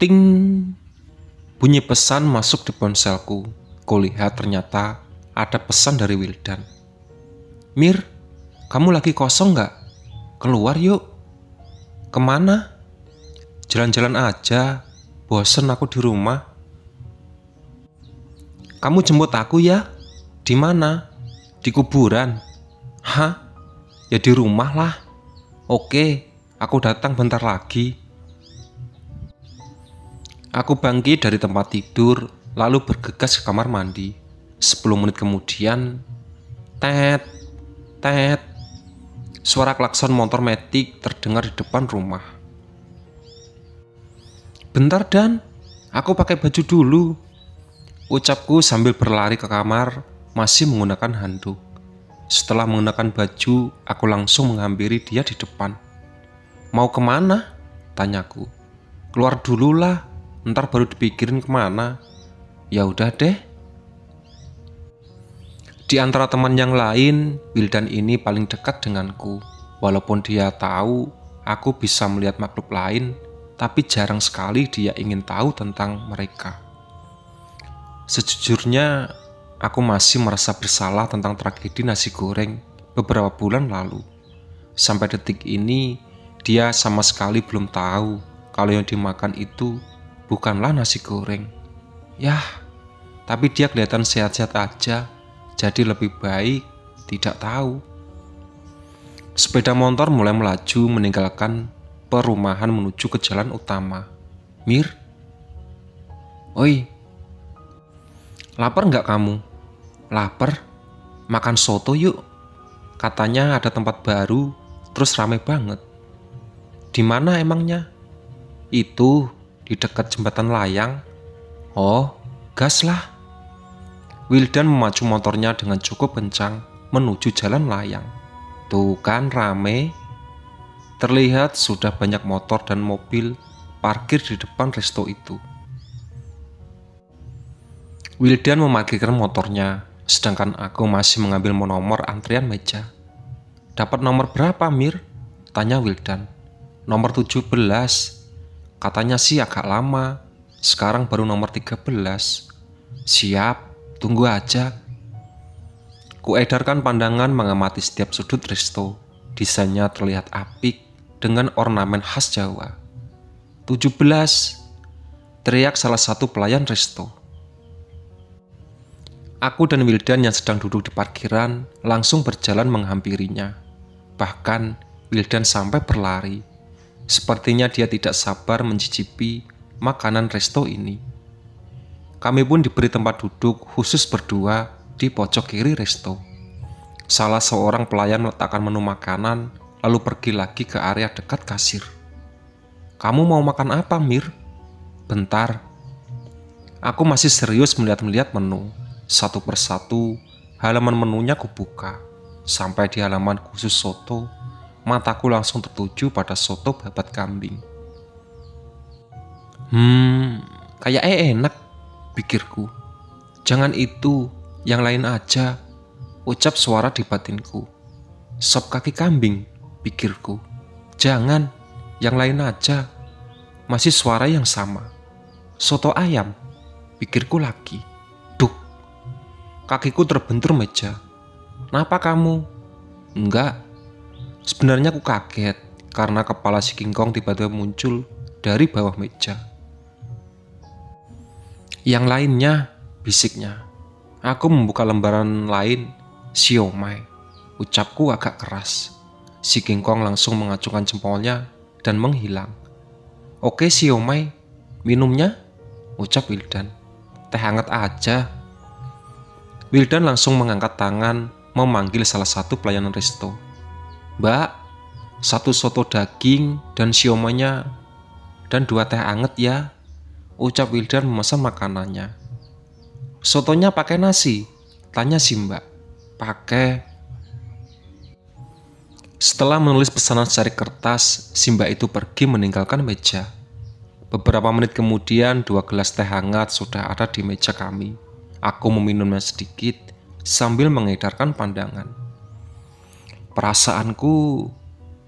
Ting, bunyi pesan masuk di ponselku. Kulihat ternyata ada pesan dari Wildan. Mir, kamu lagi kosong nggak? Keluar yuk. Kemana? Jalan-jalan aja, bosen aku di rumah. Kamu jemput aku ya? Di mana? Di kuburan? Hah? Ya di rumah lah. Oke, aku datang bentar lagi. Aku bangkit dari tempat tidur, lalu bergegas ke kamar mandi. 10 menit kemudian, tet, tet, suara klakson motor metik terdengar di depan rumah. Bentar Dan, aku pakai baju dulu, ucapku sambil berlari ke kamar, masih menggunakan handuk. Setelah menggunakan baju, aku langsung menghampiri dia di depan. Mau kemana? Tanyaku. Keluar dulu lah, ntar baru dipikirin kemana. Ya udah deh. Di antara teman yang lain, Wildan ini paling dekat denganku. Walaupun dia tahu aku bisa melihat makhluk lain, tapi jarang sekali dia ingin tahu tentang mereka. Sejujurnya, aku masih merasa bersalah tentang tragedi nasi goreng beberapa bulan lalu. Sampai detik ini, dia sama sekali belum tahu kalau yang dimakan itu bukanlah nasi goreng. Yah, tapi dia kelihatan sehat-sehat aja, jadi lebih baik tidak tahu. Sepeda motor mulai melaju meninggalkan perumahan menuju ke jalan utama. Mir? Oi, lapar nggak kamu? Lapar? Makan soto yuk. Katanya ada tempat baru, terus rame banget. Di mana emangnya? Itu di dekat jembatan layang. Oh, gas lah. Wildan memacu motornya dengan cukup kencang menuju jalan layang. Tuh kan rame. Terlihat sudah banyak motor dan mobil parkir di depan resto itu. Wildan memarkirkan motornya, sedangkan aku masih mengambil nomor antrian meja. Dapat nomor berapa, Mir? Tanya Wildan. Nomor 17. Katanya sih agak lama. Sekarang baru nomor 13. Siap, tunggu aja. Kuedarkan pandangan mengamati setiap sudut resto. Desainnya terlihat apik dengan ornamen khas Jawa. 17. Teriak salah satu pelayan resto. Aku dan Wildan yang sedang duduk di parkiran langsung berjalan menghampirinya. Bahkan Wildan sampai berlari. Sepertinya dia tidak sabar mencicipi makanan resto ini. Kami pun diberi tempat duduk khusus berdua di pojok kiri resto. Salah seorang pelayan meletakkan menu makanan lalu pergi lagi ke area dekat kasir. Kamu mau makan apa, Mir? Bentar. Aku masih serius melihat-lihat menu. Satu persatu, halaman menunya kubuka. Sampai di halaman khusus soto, mataku langsung tertuju pada soto babat kambing. Kayaknya enak, pikirku. Jangan itu, yang lain aja, ucap suara di batinku. Sop kaki kambing, pikirku. Jangan, yang lain aja. Masih suara yang sama. Soto ayam, pikirku lagi. Kakiku terbentur meja. Kenapa kamu? Enggak. Sebenarnya aku kaget karena kepala si King Kong tiba-tiba muncul dari bawah meja. Yang lainnya, bisiknya. Aku membuka lembaran lain, siomay. Ucapku agak keras. Si King Kong langsung mengacungkan jempolnya dan menghilang. Oke siomay, minumnya? Ucap Wildan. Teh hangat aja. Wildan langsung mengangkat tangan memanggil salah satu pelayan resto. Mbak, 1 soto daging dan siomaynya dan 2 teh hangat ya, ucap Wildan memesan makanannya. Sotonya pakai nasi? Tanya si mbak. Pakai. Setelah menulis pesanan secara kertas, si mbak itu pergi meninggalkan meja. Beberapa menit kemudian 2 gelas teh hangat sudah ada di meja kami. Aku meminumnya sedikit sambil mengedarkan pandangan. Perasaanku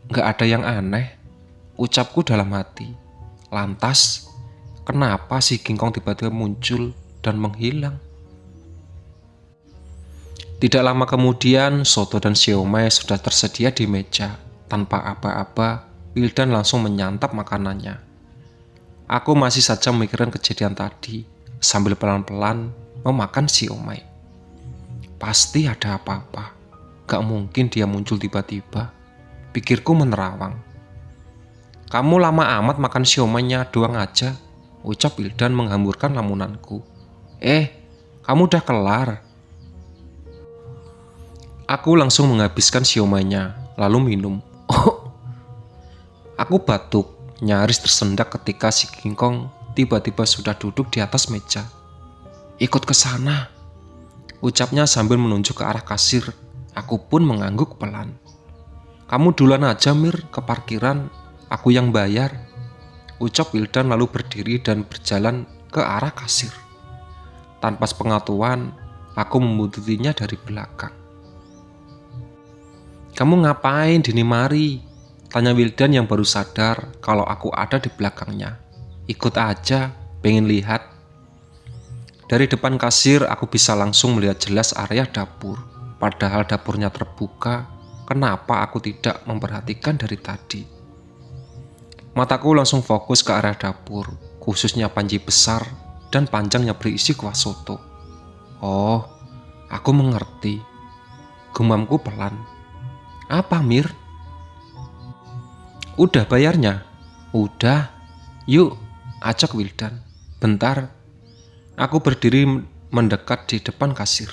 gak ada yang aneh, ucapku dalam hati. Lantas, Kenapa si King Kong tiba-tiba muncul dan menghilang? Tidak lama kemudian, soto dan siomay sudah tersedia di meja. Tanpa aba-aba, Wildan langsung menyantap makanannya. Aku masih saja memikirkan kejadian tadi, sambil pelan-pelan memakan siomay. Pasti ada apa-apa. Gak mungkin dia muncul tiba-tiba. Pikirku menerawang. Kamu lama amat makan siomaynya doang aja, ucap Wildan menghamburkan lamunanku. Kamu udah kelar. Aku langsung menghabiskan siomaynya, lalu minum. Aku batuk, nyaris tersendak ketika si King Kong tiba-tiba sudah duduk di atas meja. Ikut ke sana, ucapnya sambil menunjuk ke arah kasir. Aku pun mengangguk pelan. Kamu duluan aja Mir, ke parkiran, aku yang bayar, ucap Wildan lalu berdiri dan berjalan ke arah kasir. Tanpa sepengetahuan, aku membuntuti-nya dari belakang. Kamu ngapain dini mari? Tanya Wildan yang baru sadar kalau aku ada di belakangnya. Ikut aja, pengen lihat. Dari depan kasir aku bisa langsung melihat jelas area dapur. Padahal dapurnya terbuka, kenapa aku tidak memperhatikan dari tadi? Mataku langsung fokus ke arah dapur, khususnya panci besar dan panjang yang berisi kuah soto. Oh, aku mengerti. Gumamku pelan. Apa Mir? Udah bayarnya? Udah. Yuk, ajak Wildan. Bentar. Aku berdiri mendekat di depan kasir.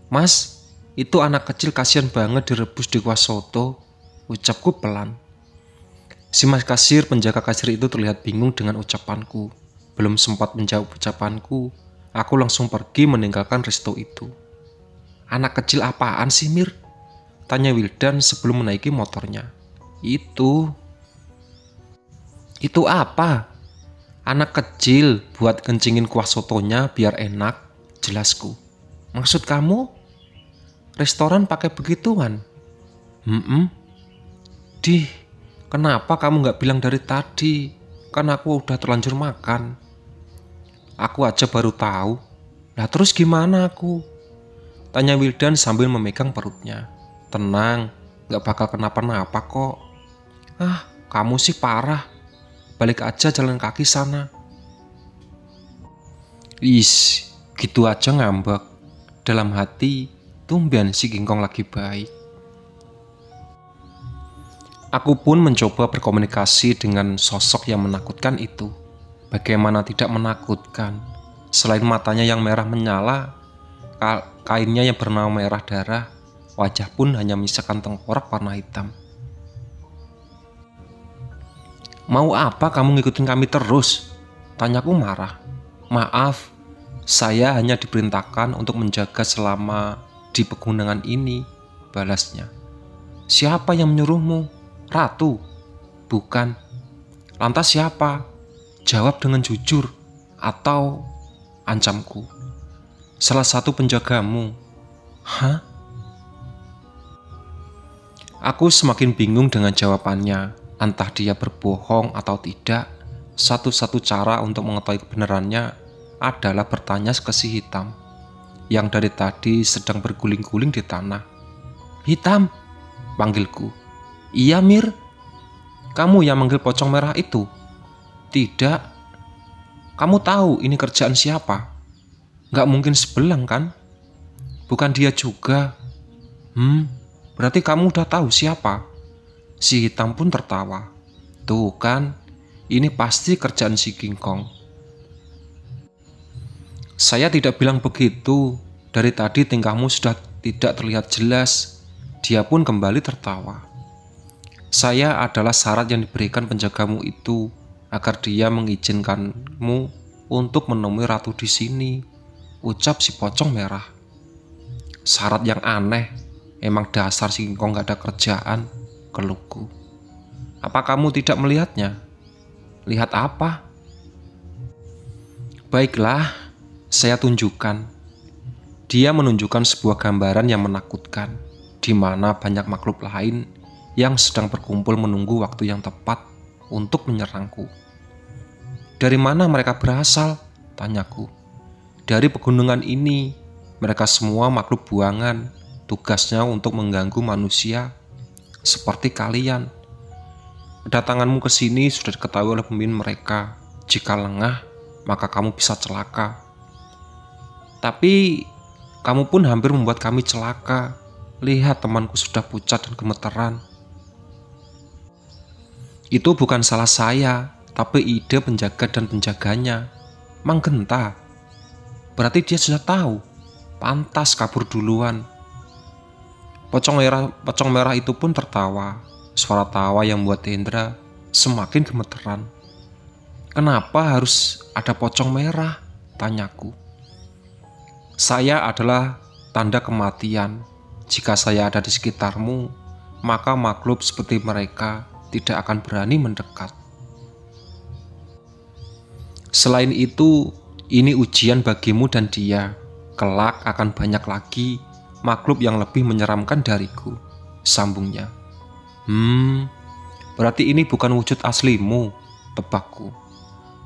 Mas, itu anak kecil kasihan banget direbus di kuah soto, ucapku pelan. Si mas kasir penjaga kasir itu terlihat bingung dengan ucapanku. Belum sempat menjawab ucapanku, aku langsung pergi meninggalkan resto itu. Anak kecil apaan sih Mir? Tanya Wildan sebelum menaiki motornya. Itu apa? Anak kecil buat kencingin kuah sotonya biar enak, jelasku. Maksud kamu? Restoran pakai begituan? Dih, kenapa kamu gak bilang dari tadi? Kan aku udah terlanjur makan. Aku aja baru tahu. Lah terus gimana aku? Tanya Wildan sambil memegang perutnya. Tenang, gak bakal kenapa-napa kok. Kamu sih parah. Balik aja jalan kaki sana. Gitu aja ngambek. Dalam hati, tumben si King Kong lagi baik. Aku pun mencoba berkomunikasi dengan sosok yang menakutkan itu. Bagaimana tidak menakutkan? Selain matanya yang merah menyala, kainnya yang bernama merah darah, wajah pun hanya menyisakan tengkorak warna hitam. Mau apa kamu ngikutin kami terus? Tanyaku marah. Maaf, saya hanya diperintahkan untuk menjaga selama di pegunungan ini, balasnya. Siapa yang menyuruhmu? Ratu? Bukan. Lantas siapa? Jawab dengan jujur, atau ancamku. Salah satu penjagamu. Hah? Aku semakin bingung dengan jawabannya. Entah dia berbohong atau tidak, satu-satu cara untuk mengetahui kebenarannya adalah bertanya ke si hitam yang dari tadi sedang berguling-guling di tanah. Hitam, panggilku. Iya Mir, kamu yang manggil pocong merah itu? Tidak. Kamu tahu ini kerjaan siapa? Gak mungkin sebelang kan? Bukan dia juga. Berarti kamu udah tahu siapa? Si hitam pun tertawa. Tuh kan, ini pasti kerjaan si King Kong. Saya tidak bilang begitu. Dari tadi tingkahmu sudah tidak terlihat jelas. Dia pun kembali tertawa. Saya adalah syarat yang diberikan penjagamu itu agar dia mengizinkanmu untuk menemui ratu di sini, ucap si pocong merah. Syarat yang aneh. Emang dasar si King Kong gak ada kerjaan, keluhku. Apa kamu tidak melihatnya? Lihat apa? Baiklah, saya tunjukkan. Dia menunjukkan sebuah gambaran yang menakutkan, di mana banyak makhluk lain yang sedang berkumpul menunggu waktu yang tepat untuk menyerangku. Dari mana mereka berasal? Tanyaku. Dari pegunungan ini. Mereka semua makhluk buangan. Tugasnya untuk mengganggu manusia. Seperti kalian. Kedatanganmu ke sini sudah diketahui oleh pemimpin mereka. Jika lengah, maka kamu bisa celaka. Tapi kamu pun hampir membuat kami celaka. Lihat, temanku sudah pucat dan gemeteran. Itu bukan salah saya, tapi ide penjaga dan penjaganya. Mang Genta. Berarti dia sudah tahu. Pantas kabur duluan. Pocong merah itu pun tertawa. Suara tawa yang membuat Hendra semakin gemeteran. Kenapa harus ada pocong merah? Tanyaku. Saya adalah tanda kematian. Jika saya ada di sekitarmu, maka makhluk seperti mereka tidak akan berani mendekat. Selain itu, ini ujian bagimu dan dia. Kelak akan banyak lagi makhluk yang lebih menyeramkan dariku, sambungnya. Berarti ini bukan wujud aslimu, tebakku.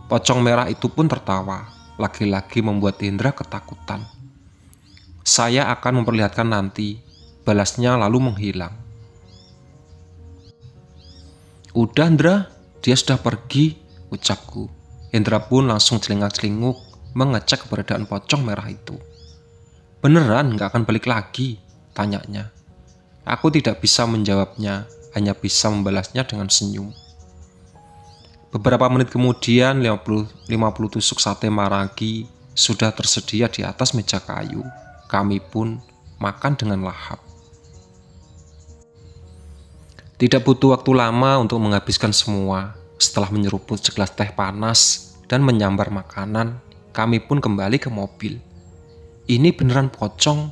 Pocong merah itu pun tertawa, lagi-lagi membuat Hendra ketakutan. Saya akan memperlihatkan nanti, balasnya lalu menghilang. Udah, Hendra, dia sudah pergi, ucapku. Hendra pun langsung celingak-celinguk mengecek keberadaan pocong merah itu. Beneran gak akan balik lagi? Tanyanya. Aku tidak bisa menjawabnya, hanya bisa membalasnya dengan senyum. Beberapa menit kemudian 50 tusuk sate maragi sudah tersedia di atas meja kayu. Kami pun makan dengan lahap. Tidak butuh waktu lama untuk menghabiskan semua. Setelah menyeruput segelas teh panas dan menyambar makanan, kami pun kembali ke mobil. Ini beneran pocong?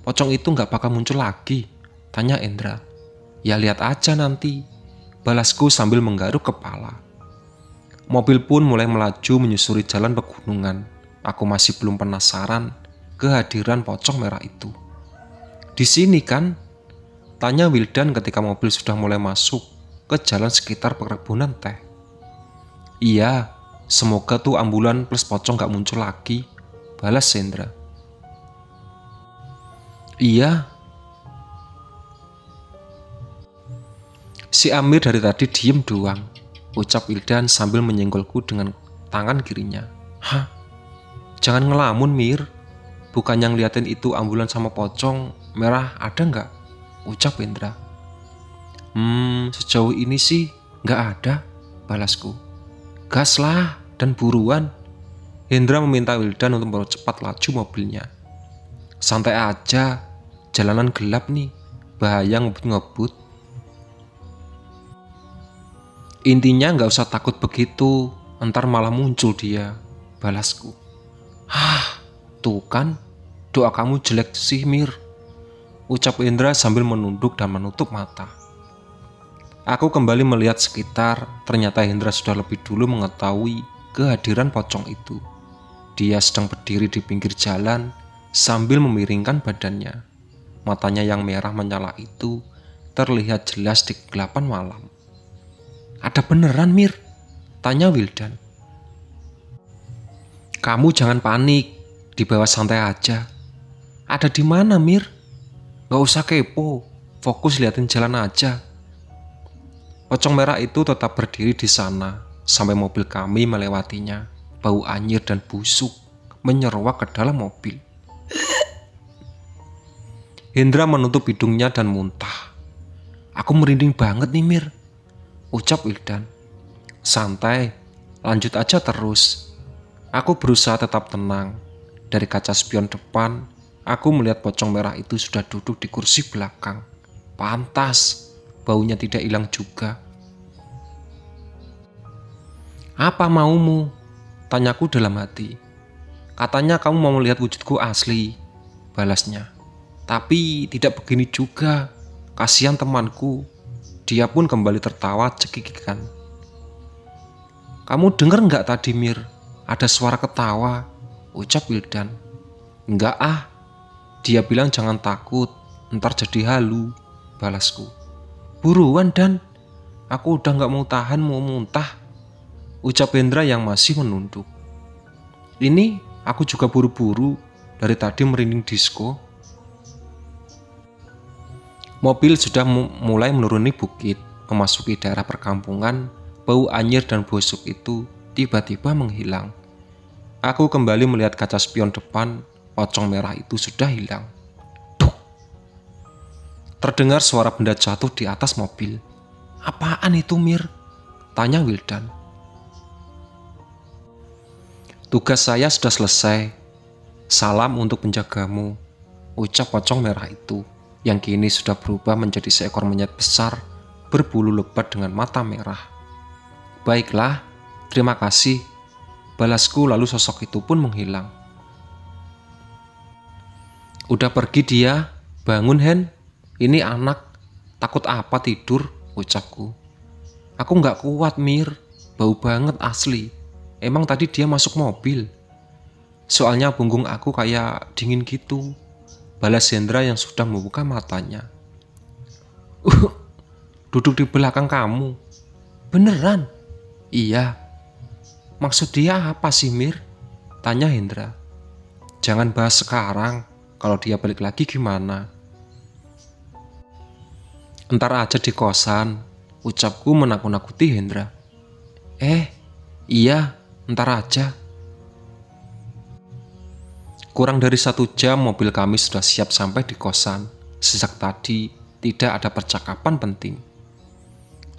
Pocong itu gak bakal muncul lagi? Tanya Hendra. Ya lihat aja nanti, balasku sambil menggaruk kepala. Mobil pun mulai melaju menyusuri jalan pegunungan. Aku masih belum penasaran kehadiran pocong merah itu. Di sini kan? Tanya Wildan ketika mobil sudah mulai masuk ke jalan sekitar perkebunan teh. Iya, semoga tuh ambulan plus pocong gak muncul lagi, balas Hendra. Iya. Si Amir dari tadi diem doang, ucap Wildan sambil menyenggolku dengan tangan kirinya. Hah? Jangan ngelamun, Mir. Bukan yang liatin itu ambulan sama pocong merah ada nggak? Ucap Hendra. Sejauh ini sih nggak ada, balasku. Gas lah dan buruan. Hendra meminta Wildan untuk mempercepat laju mobilnya. Santai aja, jalanan gelap nih, bahaya ngebut-ngebut. Intinya nggak usah takut begitu, entar malah muncul dia, balasku. Hah, tuh kan, doa kamu jelek sih, Mir, ucap Hendra sambil menunduk dan menutup mata. Aku kembali melihat sekitar, ternyata Hendra sudah lebih dulu mengetahui kehadiran pocong itu. Dia sedang berdiri di pinggir jalan sambil memiringkan badannya. Matanya yang merah menyala itu terlihat jelas di kegelapan malam. Ada beneran, Mir? Tanya Wildan. Kamu jangan panik, dibawa santai aja. Ada di mana, Mir? Gak usah kepo, fokus liatin jalan aja. Pocong merah itu tetap berdiri di sana sampai mobil kami melewatinya. Bau anyir dan busuk menyeruak ke dalam mobil. Hendra menutup hidungnya dan muntah. Aku merinding banget nih, Mir, ucap Wildan. Santai, lanjut aja terus. Aku berusaha tetap tenang. Dari kaca spion depan, aku melihat pocong merah itu sudah duduk di kursi belakang. Pantas, baunya tidak hilang juga. Apa maumu? Tanyaku dalam hati. Katanya kamu mau melihat wujudku asli, balasnya. Tapi tidak begini juga, kasihan temanku. Dia pun kembali tertawa cekikikan. Kamu denger nggak tadi, Mir? Ada suara ketawa, ucap Wildan. Enggak ah, dia bilang jangan takut, ntar jadi halu, balasku. Buruan Dan, aku udah nggak mau tahan mau muntah, ucap Hendra yang masih menunduk. Ini aku juga buru-buru, dari tadi merinding disco. Mobil sudah mulai menuruni bukit, memasuki daerah perkampungan. Bau anyir dan busuk itu tiba-tiba menghilang. Aku kembali melihat kaca spion depan, pocong merah itu sudah hilang. Duh! Terdengar suara benda jatuh di atas mobil. Apaan itu, Mir? Tanya Wildan. Tugas saya sudah selesai. Salam untuk penjagamu, ucap pocong merah itu, yang kini sudah berubah menjadi seekor monyet besar berbulu lebat dengan mata merah. Baiklah, terima kasih, balasku. Lalu sosok itu pun menghilang. Udah pergi dia, bangun Hen, ini anak, takut apa tidur, ucapku. Aku nggak kuat Mir, bau banget asli, emang tadi dia masuk mobil. Soalnya punggung aku kayak dingin gitu, balas Hendra yang sudah membuka matanya. Duduk di belakang kamu, beneran? Iya. Maksud dia apa sih Mir? Tanya Hendra. Jangan bahas sekarang, kalau dia balik lagi gimana? Entar aja di kosan, ucapku menakut-nakuti Hendra. Iya, entar aja. Kurang dari 1 jam mobil kami sudah siap sampai di kosan. Sejak tadi tidak ada percakapan penting.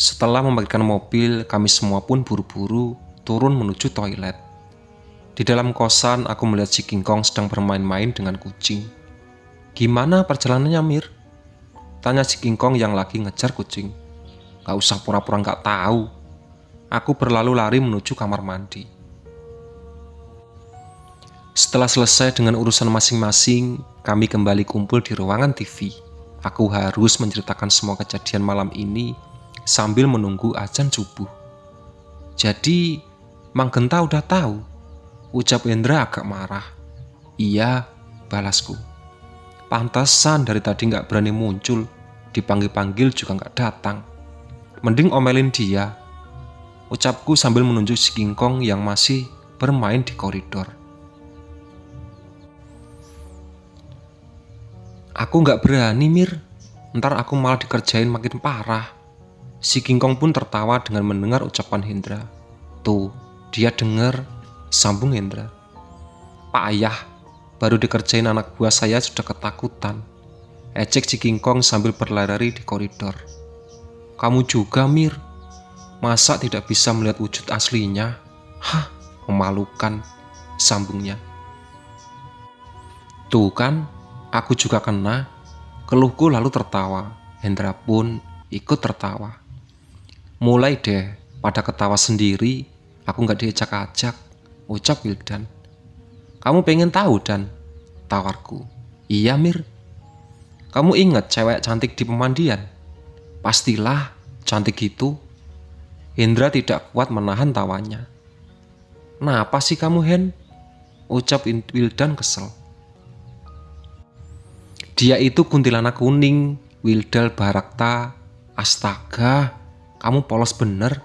Setelah membagikan mobil, kami semua pun buru-buru turun menuju toilet. Di dalam kosan, aku melihat si King Kong sedang bermain-main dengan kucing. Gimana perjalanannya, Mir? Tanya si King Kong yang lagi ngejar kucing. Gak usah pura-pura gak tahu. Aku berlalu lari menuju kamar mandi. Setelah selesai dengan urusan masing-masing, kami kembali kumpul di ruangan TV. Aku harus menceritakan semua kejadian malam ini sambil menunggu azan subuh. Jadi, Mang Genta udah tahu, ucap Hendra agak marah. Iya, balasku. Pantesan dari tadi gak berani muncul, dipanggil-panggil juga gak datang. Mending omelin dia, ucapku sambil menunjuk si King Kong yang masih bermain di koridor. Aku gak berani Mir, ntar aku malah dikerjain makin parah. Si King Kong pun tertawa dengan mendengar ucapan Hendra. Tuh, dia dengar, sambung Hendra. Pak Ayah, baru dikerjain anak buah saya sudah ketakutan. Ejek si King Kong sambil berlari di koridor. Kamu juga Mir, masa tidak bisa melihat wujud aslinya? Hah, memalukan, sambungnya. Tuh kan, aku juga kena, keluhku lalu tertawa. Hendra pun ikut tertawa. Mulai deh pada ketawa sendiri, aku gak diajak-ajak, ucap Wildan. Kamu pengen tahu Dan? Tawarku. Iya Mir. Kamu ingat cewek cantik di pemandian? Pastilah, cantik gitu. Hendra tidak kuat menahan tawanya. Kenapa sih kamu Hen? Ucap Wildan kesel. Dia itu kuntilanak kuning, Wildal Barakta. Astaga, kamu polos bener.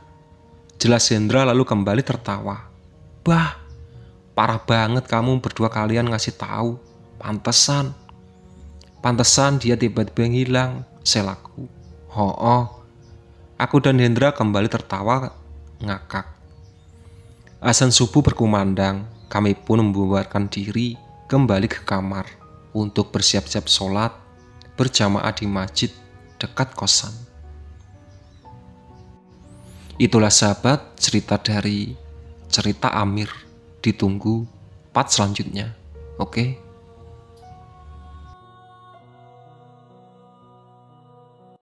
Jelas Hendra lalu kembali tertawa. Bah, parah banget kamu berdua kalian ngasih tahu. Pantesan dia tiba-tiba hilang, selaku. Aku dan Hendra kembali tertawa ngakak. Azan subuh berkumandang, kami pun membubarkan diri kembali ke kamar untuk bersiap-siap sholat berjamaah di masjid dekat kosan. Itulah sahabat cerita dari cerita Amir. Ditunggu part selanjutnya. Oke?